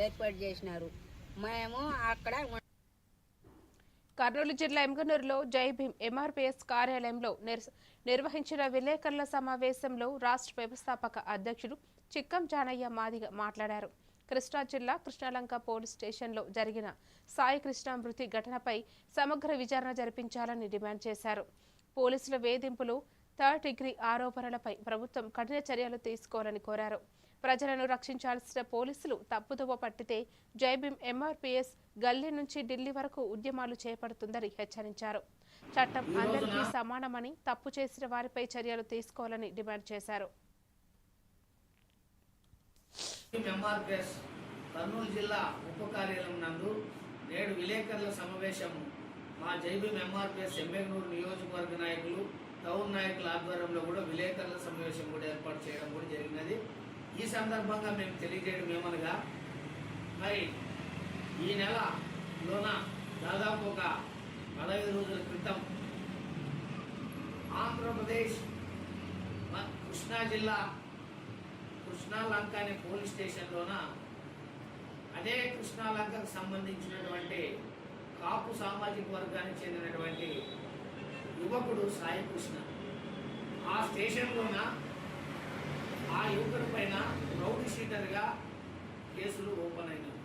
ఏర్పాటు చేసినారు. మేము అక్కడ కర్నూలు జిల్లా ఎమ్గనూరులో జై భీమ్ ఎంఆర్పీఎస్ కార్యాలయంలో నిర్వహించిన విలేకరుల సమావేశంలో రాష్ట్ర వ్యవస్థాపక అధ్యక్షుడు చిక్కం జానయ్య మాదిగ మాట్లాడారు. కృష్ణా జిల్లా కృష్ణాలంక పోలీస్ స్టేషన్లో జరిగిన సాయి కృష్ణ మృతి ఘటనపై సమగ్ర విచారణ జరిపించాలని డిమాండ్ చేశారు. పోలీసుల వేధింపులు, థర్డ్ డిగ్రీ ఆరోపణలపై ప్రభుత్వం కఠిన చర్యలు తీసుకోవాలని కోరారు. ప్రజలను రక్షించాల్సిన పోలీసులు తప్పుదోవ పట్టితే జై భీమ్ ఎంఆర్పీఎస్ గల్లీ నుంచి ఢిల్లీ వరకు ఉద్యమాలు చేపడుతుందని హెచ్చరించారు. చట్టం అందరికీ సమానమని, తప్పు చేసిన వారిపై చర్యలు తీసుకోవాలని డిమాండ్ చేశారు. కర్నూలు జిల్లా ఉప కార్యాలయం నందు నేడు విలేకరుల సమావేశం మా జై భీమ్ ఎంఆర్పీఎస్ ఎమ్మెగనూరు నియోజకవర్గ నాయకులు, టౌన్ నాయకుల ఆధ్వర్యంలో కూడా విలేకరుల సమావేశం కూడా ఏర్పాటు చేయడం కూడా జరిగినది. ఈ సందర్భంగా మేము తెలియజేయడం ఏమనగా, మరి ఈ నెలలోన దాదాపు ఒక 15 రోజుల క్రితం ఆంధ్రప్రదేశ్ కృష్ణా జిల్లా కృష్ణాలంక అనే పోలీస్ స్టేషన్లోన అదే కృష్ణాలంకకు సంబంధించినటువంటి కాపు సామాజిక వర్గానికి చెందినటువంటి యువకుడు సాయి కృష్ణ ఆ స్టేషన్లోన ఆ యువకుడి పైన రౌడీ షీటర్గా కేసులు ఓపెన్ అయినాయి.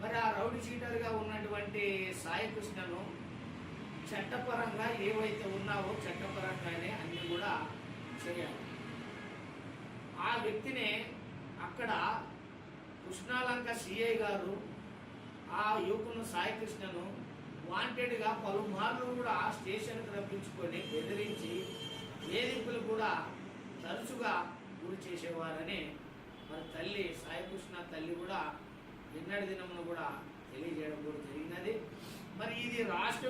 మరి ఆ రౌడీ షీటర్గా ఉన్నటువంటి సాయి కృష్ణను చట్టపరంగా ఏవైతే ఉన్నావో చట్టపరంగానే అన్ని కూడా చేయాలి. ఆ వ్యక్తినే అక్కడ కృష్ణాలంక సిఐ గారు ఆ యువకును సాయి కృష్ణను వాంటెడ్గా పలుమార్లు కూడా స్టేషన్కి రప్పించుకొని బెదిరించి వేధింపులు కూడా తరచుగా గురి చేసేవారని మరి తల్లి సాయి కృష్ణ తల్లి కూడా నిన్నటి దినమును కూడా తెలియజేయడం కూడా జరిగినది. మరి ఇది రాష్ట్ర